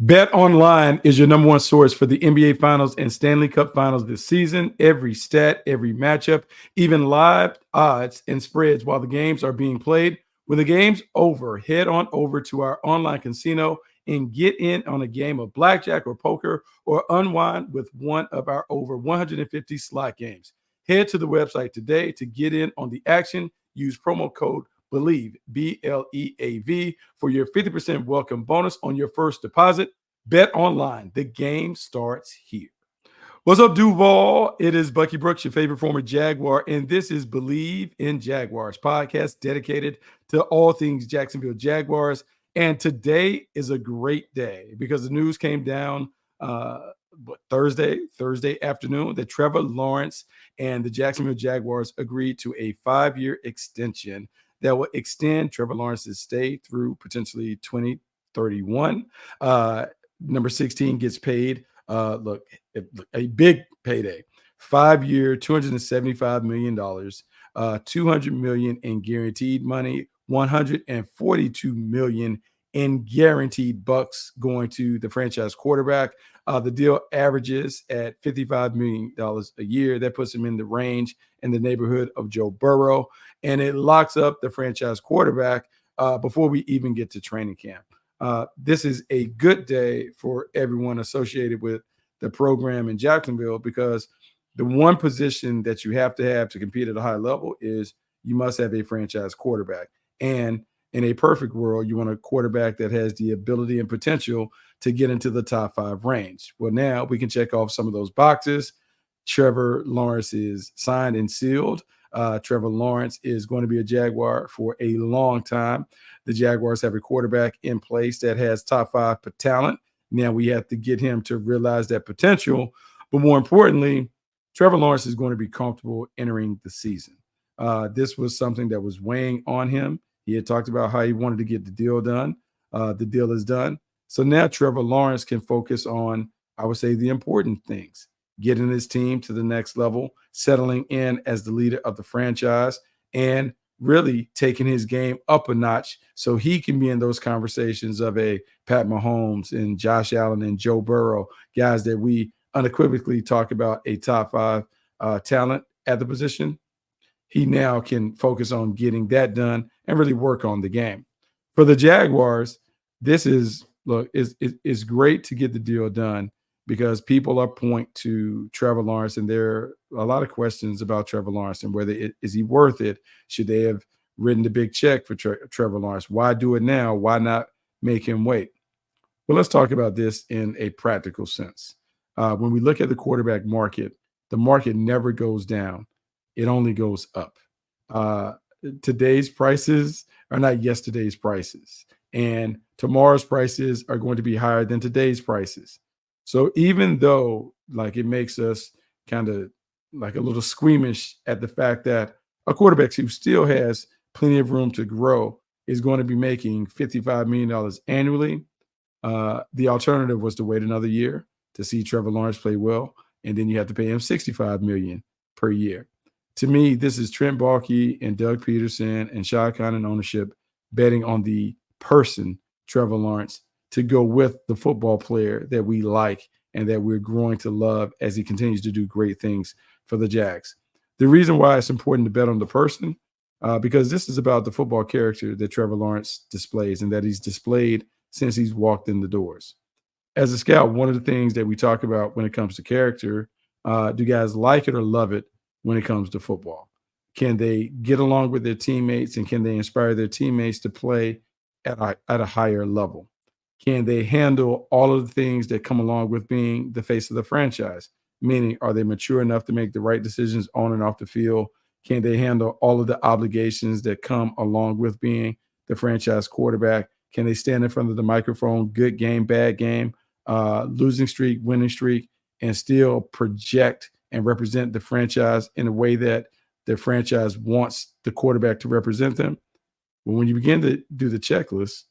Bet Online is your number one source for the NBA Finals and Stanley Cup Finals this season. Every stat, every matchup, even live odds and spreads while the games are being played. When the game's over, head on over to our online casino and get in on a game of blackjack or poker or unwind with one of our over 150 slot games. Head to the website today to get in on the action. Use promo code Believe, BLEAV, for your 50% welcome bonus on your first deposit. Bet Online. The game starts here. What's up, Duval? It is Bucky Brooks, your favorite former Jaguar, and this is Believe in Jaguars podcast dedicated to all things Jacksonville Jaguars. And today is a great day because the news came down Thursday afternoon that Trevor Lawrence and the Jacksonville Jaguars agreed to a 5-year extension that will extend Trevor Lawrence's stay through potentially 2031. Number 16 gets paid. A big payday, 5-year, $275 million, $200 million in guaranteed money, $142 million in guaranteed bucks going to the franchise quarterback. The deal averages at $55 million a year. That puts him in the range in the neighborhood of Joe Burrow, and it locks up the franchise quarterback before we even get to training camp. This is a good day for everyone associated with the program in Jacksonville because the one position that you have to compete at a high level is you must have a franchise quarterback. And in a perfect world, you want a quarterback that has the ability and potential to get into the top 5 range. Well, now we can check off some of those boxes. Trevor Lawrence is signed and sealed. Trevor Lawrence is going to be a Jaguar for a long time. The Jaguars have a quarterback in place that has top 5 talent. Now we have to get him to realize that potential. But more importantly, Trevor Lawrence is going to be comfortable entering the season. This was something that was weighing on him. He had talked about how he wanted to get the deal done. The deal is done. So now Trevor Lawrence can focus on, I would say, the important things. Getting his team to the next level, settling in as the leader of the franchise, and really taking his game up a notch so he can be in those conversations of a Pat Mahomes and Josh Allen and Joe Burrow, guys that we unequivocally talk about a top 5 talent at the position. He now can focus on getting that done and really work on the game. For the Jaguars, this is great to get the deal done because people are pointing to Trevor Lawrence, and there are a lot of questions about Trevor Lawrence and whether is he worth it? Should they have written the big check for Trevor Lawrence? Why do it now? Why not make him wait? Well, let's talk about this in a practical sense. When we look at the quarterback market, the market never goes down. It only goes up. Today's prices are not yesterday's prices, and tomorrow's prices are going to be higher than today's prices. So even though it makes us kind of like a little squeamish at the fact that a quarterback who still has plenty of room to grow is going to be making $55 million annually, the alternative was to wait another year to see Trevor Lawrence play well, and then you have to pay him $65 million per year. To me, this is Trent Baalke and Doug Pederson and Shad Khan and ownership betting on the person, Trevor Lawrence, to go with the football player that we like and that we're growing to love as he continues to do great things for the Jags. The reason why it's important to bet on the person, because this is about the football character that Trevor Lawrence displays and that he's displayed since he's walked in the doors. As a scout, one of the things that we talk about when it comes to character, do guys like it or love it when it comes to football? Can they get along with their teammates, and can they inspire their teammates to play at a higher level? Can they handle all of the things that come along with being the face of the franchise? Meaning, are they mature enough to make the right decisions on and off the field? Can they handle all of the obligations that come along with being the franchise quarterback? Can they stand in front of the microphone, good game, bad game, losing streak, winning streak, and still project and represent the franchise in a way that the franchise wants the quarterback to represent them? Well, when you begin to do the checklist,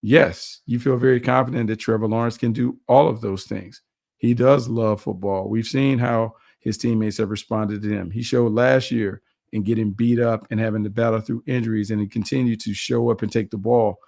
yes, you feel very confident that Trevor Lawrence can do all of those things. He does love football. We've seen how his teammates have responded to him. He showed last year in getting beat up and having to battle through injuries, and he continued to show up and take the ball,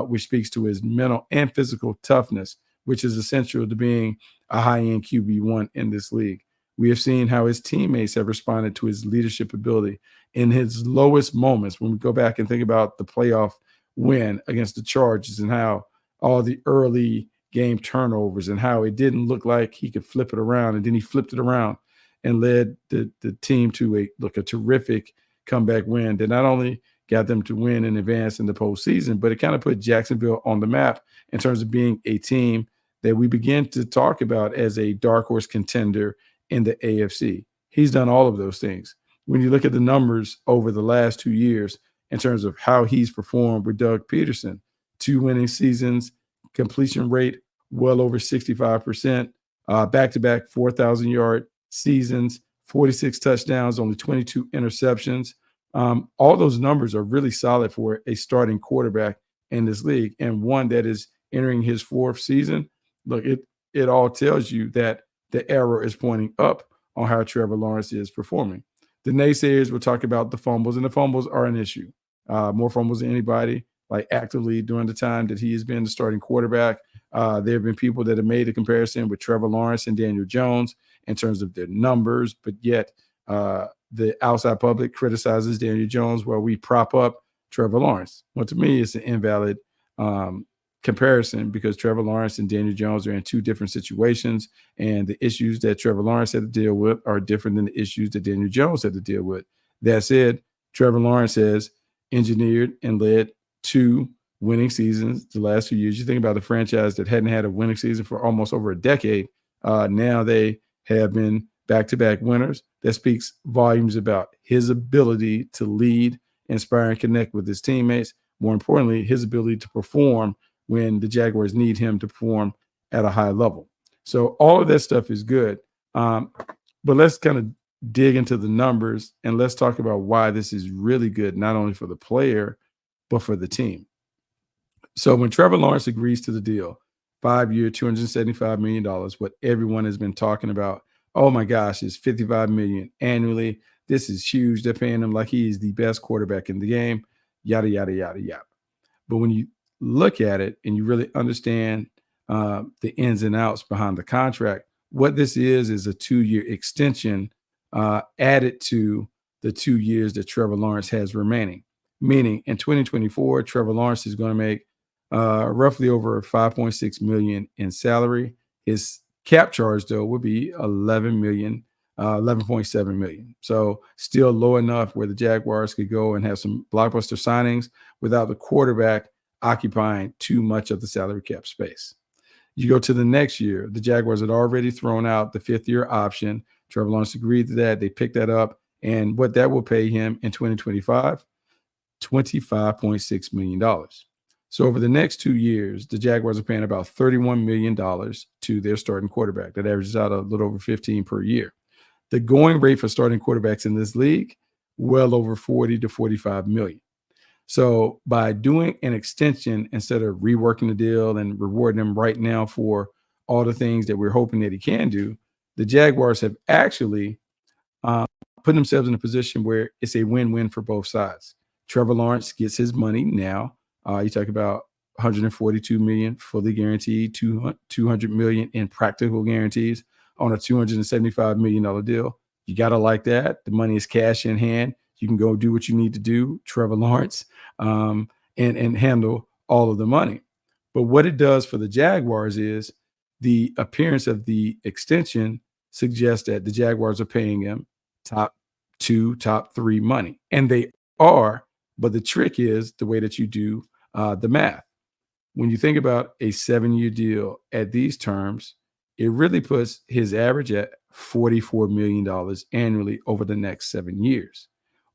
which speaks to his mental and physical toughness. which is essential to being a high-end QB1 in this league. We have seen how his teammates have responded to his leadership ability in his lowest moments. When we go back and think about the playoff win against the Chargers and how all the early game turnovers and how it didn't look like he could flip it around, and then he flipped it around and led the team to a terrific comeback win that not only got them to win and advance in the postseason, but it kind of put Jacksonville on the map in terms of being a team that we begin to talk about as a dark horse contender in the AFC. He's done all of those things. When you look at the numbers over the last 2 years in terms of how he's performed with Doug Pederson, 2 winning seasons, completion rate well over 65%, back-to-back 4,000-yard seasons, 46 touchdowns, only 22 interceptions. All those numbers are really solid for a starting quarterback in this league, and one that is entering his 4th season. Look, it all tells you that the arrow is pointing up on how Trevor Lawrence is performing. The naysayers will talk about the fumbles, and the fumbles are an issue. More fumbles than anybody, like actively during the time that he has been the starting quarterback. There have been people that have made a comparison with Trevor Lawrence and Daniel Jones in terms of their numbers, but yet the outside public criticizes Daniel Jones while we prop up Trevor Lawrence. Well, to me, it's an invalid comparison because Trevor Lawrence and Daniel Jones are in 2 different situations, and the issues that Trevor Lawrence had to deal with are different than the issues that Daniel Jones had to deal with. That said, Trevor Lawrence has engineered and led 2 winning seasons the last 2 years. You think about the franchise that hadn't had a winning season for almost over a decade. Now they have been back-to-back winners. That speaks volumes about his ability to lead, inspire, and connect with his teammates. More importantly, his ability to perform when the Jaguars need him to perform at a high level. So all of that stuff is good. But let's kind of dig into the numbers and let's talk about why this is really good, not only for the player, but for the team. So when Trevor Lawrence agrees to the deal, 5-year, $275 million, what everyone has been talking about, oh my gosh, it's $55 million annually. This is huge. They're paying him like he is the best quarterback in the game, yada, yada, yada, yada. But when you look at it and you really understand the ins and outs behind the contract, what this is a 2-year extension added to the 2 years that Trevor Lawrence has remaining. Meaning in 2024, Trevor Lawrence is going to make roughly over $5.6 million in salary. His cap charge, though, would be $11.7 million. So still low enough where the Jaguars could go and have some blockbuster signings without the quarterback occupying too much of the salary cap space. You go to the next year, the Jaguars had already thrown out the 5th-year option. Trevor Lawrence agreed to that. They picked that up. And what that will pay him in 2025, $25.6 million. So over the next 2 years, the Jaguars are paying about $31 million to their starting quarterback. That averages out a little over 15 per year. The going rate for starting quarterbacks in this league, well over 40 to 45 million. So by doing an extension instead of reworking the deal and rewarding him right now for all the things that we're hoping that he can do, the Jaguars have actually put themselves in a position where it's a win-win for both sides. Trevor Lawrence gets his money now. You talk about $142 million fully guaranteed, $200 million in practical guarantees on a $275 million deal. You got to like that. The money is cash in hand. You can go do what you need to do, Trevor Lawrence, and handle all of the money. But what it does for the Jaguars is the appearance of the extension suggests that the Jaguars are paying him top 2, top 3 money. And they are, but the trick is the way that you do the math. When you think about a 7-year deal at these terms, it really puts his average at $44 million annually over the next 7 years.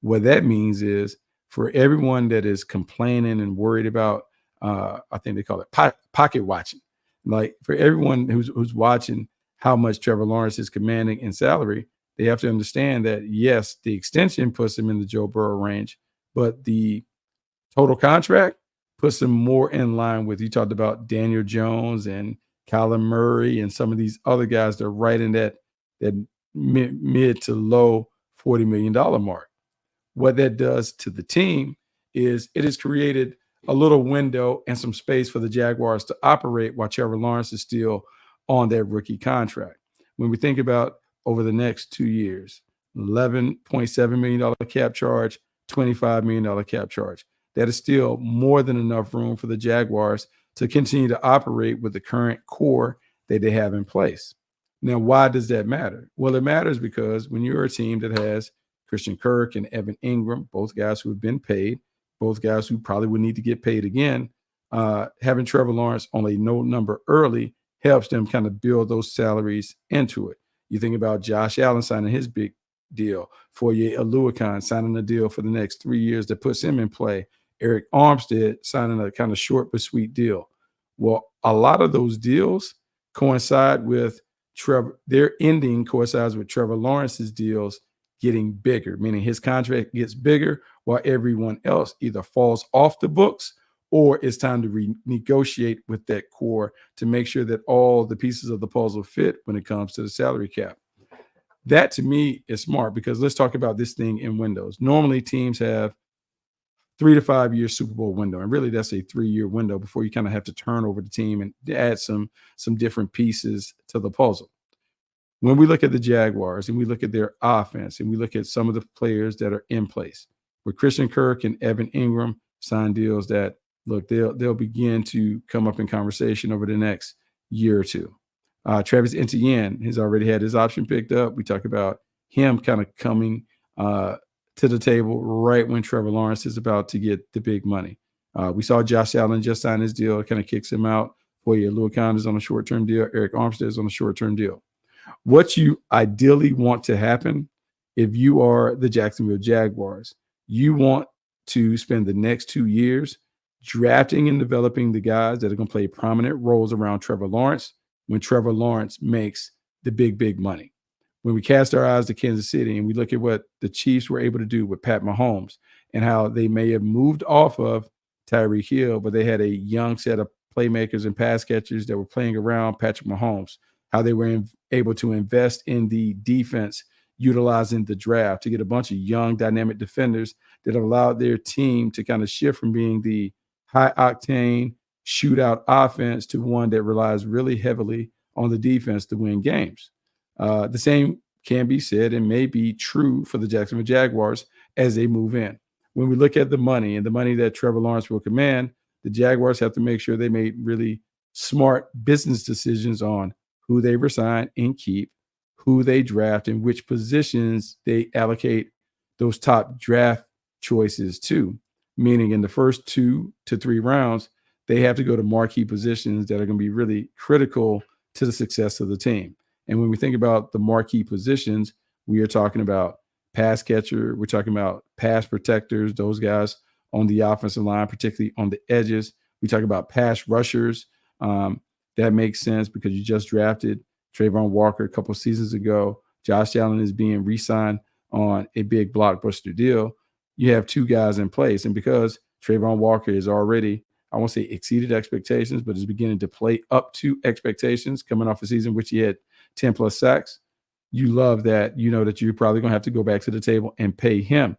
What that means is for everyone that is complaining and worried about, I think they call it pocket watching, like for everyone who's watching how much Trevor Lawrence is commanding in salary, they have to understand that, yes, the extension puts him in the Joe Burrow range, but the total contract puts him more in line with, you talked about Daniel Jones and Kyler Murray and some of these other guys that are right in that mid to low $40 million mark. What that does to the team is it has created a little window and some space for the Jaguars to operate while Trevor Lawrence is still on that rookie contract. When we think about over the next 2 years, $11.7 million cap charge, $25 million cap charge. That is still more than enough room for the Jaguars to continue to operate with the current core that they have in place. Now, why does that matter? Well, it matters because when you're a team that has Christian Kirk and Evan Ingram, both guys who have been paid, both guys who probably would need to get paid again, having Trevor Lawrence on a no number early helps them kind of build those salaries into it. You think about Josh Allen signing his big deal, Foye Oluokun signing a deal for the next 3 years that puts him in play, Eric Armstead signing a kind of short but sweet deal. Well, a lot of those deals coincide with their ending coincides with Trevor Lawrence's deals getting bigger, meaning his contract gets bigger while everyone else either falls off the books or it's time to renegotiate with that core to make sure that all the pieces of the puzzle fit when it comes to the salary cap. That to me is smart because let's talk about this thing in windows. Normally teams have 3 to 5 year Super Bowl window, and really that's a 3-year window before you kind of have to turn over the team and add some different pieces to the puzzle. When we look at the Jaguars and we look at their offense and we look at some of the players that are in place, with Christian Kirk and Evan Ingram signed deals that look they'll begin to come up in conversation over the next year or two. Travis Etienne has already had his option picked up. We talk about him kind of coming to the table right when Trevor Lawrence is about to get the big money. We saw Josh Allen just sign his deal. It kind of kicks him out. Foye Oluokun is on a short-term deal. Eric Armstead is on a short-term deal. What you ideally want to happen if you are the Jacksonville Jaguars, you want to spend the next 2 years drafting and developing the guys that are going to play prominent roles around Trevor Lawrence when Trevor Lawrence makes the big money. When we cast our eyes to Kansas City and we look at what the Chiefs were able to do with Pat Mahomes and how they may have moved off of Tyreek Hill, but they had a young set of playmakers and pass catchers that were playing around Patrick Mahomes, how they were able to invest in the defense, utilizing the draft to get a bunch of young dynamic defenders that allowed their team to kind of shift from being the high octane shootout offense to one that relies really heavily on the defense to win games. The same can be said and may be true for the Jacksonville Jaguars as they move in. When we look at the money and the money that Trevor Lawrence will command, the Jaguars have to make sure they made really smart business decisions on who they resign and keep, who they draft, and which positions they allocate those top draft choices to. Meaning in the first 2 to 3 rounds, they have to go to marquee positions that are going to be really critical to the success of the team. And when we think about the marquee positions, we are talking about pass catcher, we're talking about pass protectors, those guys on the offensive line, particularly on the edges. We talk about pass rushers. That makes sense because you just drafted Trayvon Walker a couple seasons ago. Josh Allen is being re-signed on a big blockbuster deal. You have 2 guys in place. And because Trayvon Walker is already, I won't say exceeded expectations, but is beginning to play up to expectations coming off a season which he had 10 plus sacks, you love that. You know that you're probably going to have to go back to the table and pay him.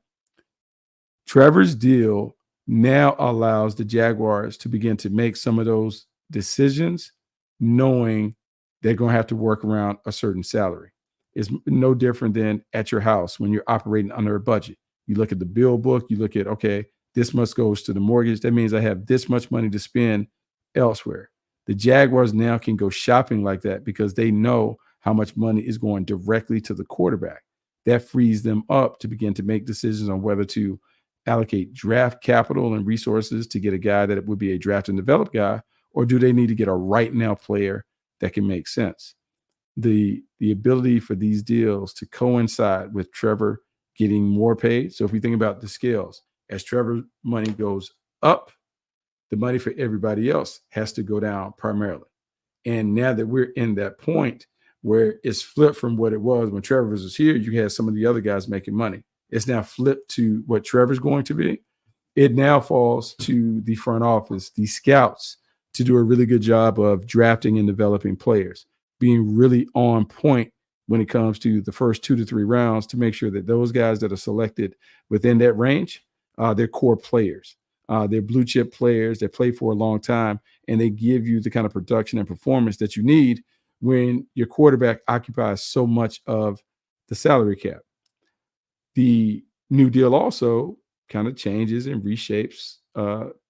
Trevor's deal now allows the Jaguars to begin to make some of those decisions knowing they're going to have to work around a certain salary. It's no different than at your house when you're operating under a budget. You look at the bill book, you look at, okay, this much goes to the mortgage. That means I have this much money to spend elsewhere. The Jaguars now can go shopping like that because they know how much money is going directly to the quarterback. That frees them up to begin to make decisions on whether to allocate draft capital and resources to get a guy that would be a draft and develop guy, or do they need to get a right now player that can make sense? The ability for these deals to coincide with Trevor getting more paid. So if we think about the scales, as Trevor's money goes up, the money for everybody else has to go down primarily. And now that we're in that point where it's flipped from what it was when Trevor was here, you had some of the other guys making money. It's now flipped to what Trevor's going to be. It now falls to the front office, the scouts, to do a really good job of drafting and developing players, being really on point when it comes to the first 2 to 3 rounds to make sure that those guys that are selected within that range, they're core players. They're blue chip players that play for a long time, and they give you the kind of production and performance that you need when your quarterback occupies so much of the salary cap. The new deal also kind of changes and reshapes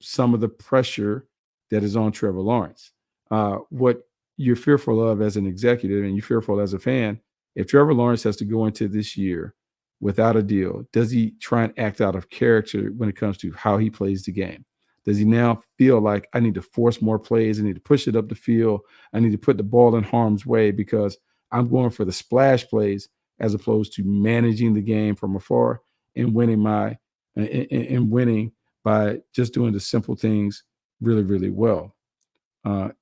some of the pressure that is on Trevor Lawrence. What you're fearful of as an executive and you're fearful as a fan, if Trevor Lawrence has to go into this year without a deal, does he try and act out of character when it comes to how he plays the game? Does he now feel like I need to force more plays? I need to push it up the field. I need to put the ball in harm's way because I'm going for the splash plays as opposed to managing the game from afar and winning by just doing the simple things really, really well.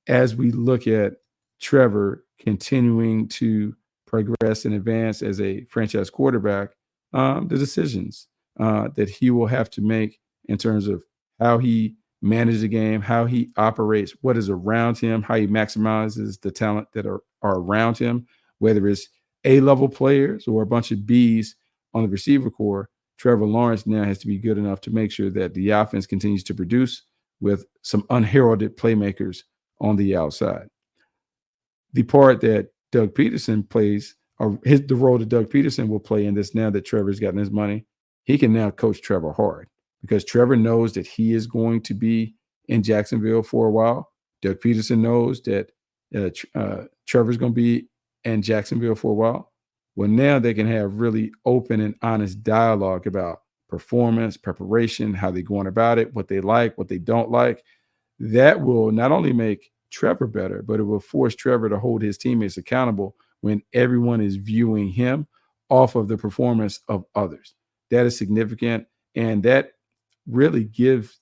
As we look at Trevor continuing to progress and advance as a franchise quarterback, the decisions that he will have to make in terms of how he manages the game, how he operates, what is around him, how he maximizes the talent that are around him, whether it's A-level players or a bunch of Bs on the receiver core. Trevor Lawrence now has to be good enough to make sure that the offense continues to produce with some unheralded playmakers on the outside. The part that Doug Pederson plays, or the role that Doug Pederson will play in this now that Trevor's gotten his money, he can now coach Trevor hard because Trevor knows that he is going to be in Jacksonville for a while. Doug Pederson knows that Trevor's going to be in Jacksonville for a while. Well, now they can have really open and honest dialogue about performance, preparation, how they're going about it, what they like, what they don't like. That will not only make Trevor better, but it will force Trevor to hold his teammates accountable when everyone is viewing him off of the performance of others. That is significant, and that really gives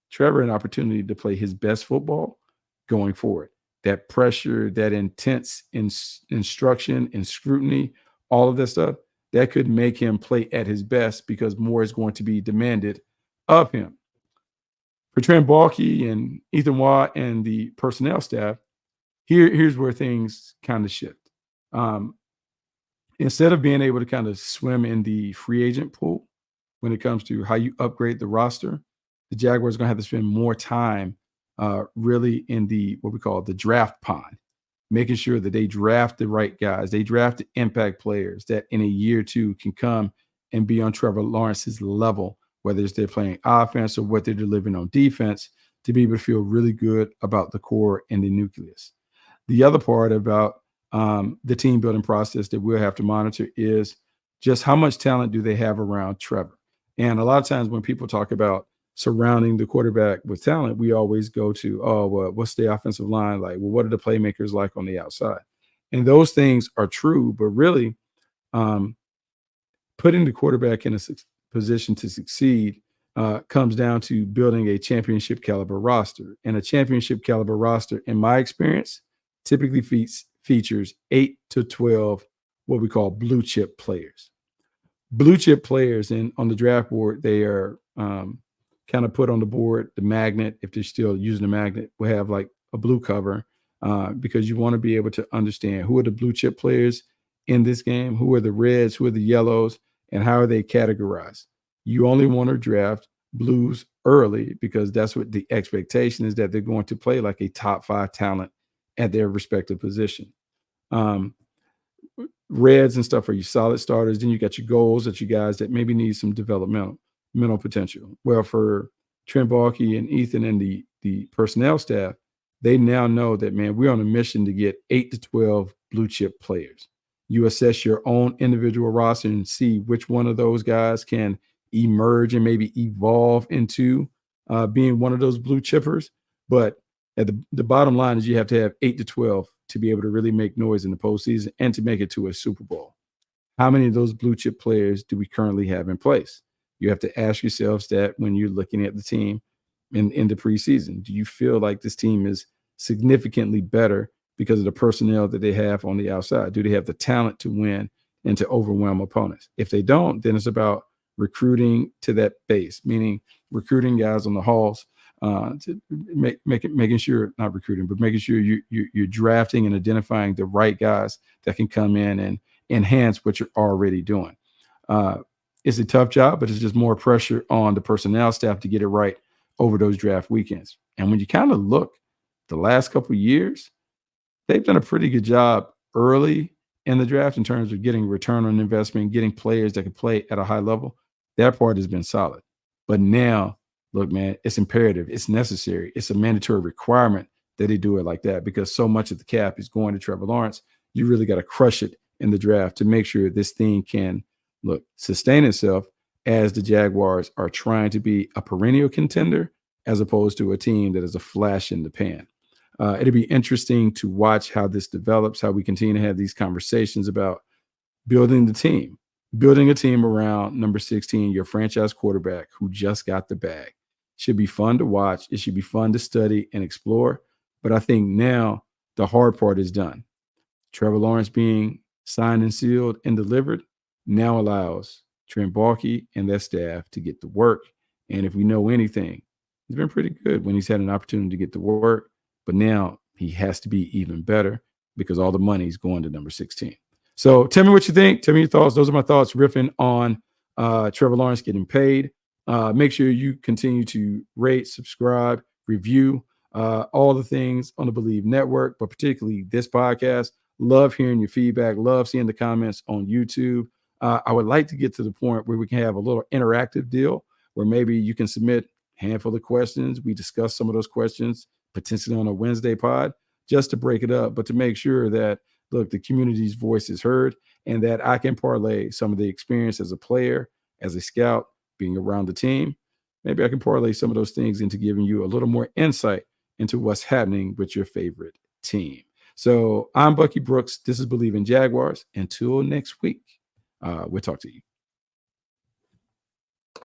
Trevor an opportunity to play his best football going forward. That pressure, that intense instruction and scrutiny, all of that stuff, that could make him play at his best because more is going to be demanded of him. For Trent Baalke and Ethan Watt and the personnel staff, here's where things kind of shift. Instead of being able to kind of swim in the free agent pool when it comes to how you upgrade the roster, the Jaguars are going to have to spend more time really in the what we call the draft pond, making sure that they draft the right guys, they draft the impact players that in a year or two can come and be on Trevor Lawrence's level, whether it's they're playing offense or what they're delivering on defense, to be able to feel really good about the core and the nucleus. The other part about the team building process that we'll have to monitor is just how much talent do they have around Trevor. And a lot of times when people talk about surrounding the quarterback with talent, we always go to, oh, well, what's the offensive line like? Well, what are the playmakers like on the outside? And those things are true, but really putting the quarterback in a position to succeed comes down to building a championship caliber roster. And a championship caliber roster, in my experience, typically features 8 to 12 what we call blue chip players. Blue chip players, and on the draft board, they are kind of put on the board, the magnet, if they're still using the magnet, will have like a blue cover because you want to be able to understand who are the blue chip players in this game, who are the reds, who are the yellows, and how are they categorized. You only want to draft blues early because that's what the expectation is, that they're going to play like a top 5 talent at their respective position. Reds and stuff are your solid starters. Then you got your goals, that you guys that maybe need some developmental potential. Well, for Trent Baalke and Ethan and the personnel staff, they now know that, man, we're on a mission to get 8 to 12 blue chip players. You assess your own individual roster and see which one of those guys can emerge and maybe evolve into being one of those blue chippers. But at the bottom line is you have to have 8 to 12 to be able to really make noise in the postseason and to make it to a Super Bowl. How many of those blue chip players do we currently have in place? You have to ask yourselves that when you're looking at the team in the preseason. Do you feel like this team is significantly better because of the personnel that they have on the outside? Do they have the talent to win and to overwhelm opponents? If they don't, then it's about recruiting to that base, meaning recruiting guys on the halls, to making sure, not recruiting, but making sure you're drafting and identifying the right guys that can come in and enhance what you're already doing. It's a tough job, but it's just more pressure on the personnel staff to get it right over those draft weekends. And when you kind of look the last couple of years, they've done a pretty good job early in the draft in terms of getting return on investment, getting players that can play at a high level. That part has been solid. But now, look, man, it's imperative. It's necessary. It's a mandatory requirement that they do it like that because so much of the cap is going to Trevor Lawrence. You really got to crush it in the draft to make sure this thing can, look, sustain itself as the Jaguars are trying to be a perennial contender as opposed to a team that is a flash in the pan. It'll be interesting to watch how this develops, how we continue to have these conversations about building a team around number 16, your franchise quarterback who just got the bag. Should be fun to watch. It should be fun to study and explore. But I think now the hard part is done. Trevor Lawrence being signed and sealed and delivered now allows Trent Baalke and that staff to get to work. And if we know anything, he's been pretty good when he's had an opportunity to get to work. But now he has to be even better because all the money is going to number 16. So tell me what you think. Tell me your thoughts. Those are my thoughts riffing on Trevor Lawrence getting paid. Make sure you continue to rate, subscribe, review all the things on the Believe Network, but particularly this podcast. Love hearing your feedback. Love seeing the comments on YouTube. I would like to get to the point where we can have a little interactive deal where maybe you can submit a handful of questions. We discuss some of those questions potentially on a Wednesday pod just to break it up, but to make sure that, look, the community's voice is heard and that I can parlay some of the experience as a player, as a scout, being around the team. Maybe I can parlay some of those things into giving you a little more insight into what's happening with your favorite team. So I'm Bucky Brooks. This is Believe in Jaguars. Until next week, we'll talk to you.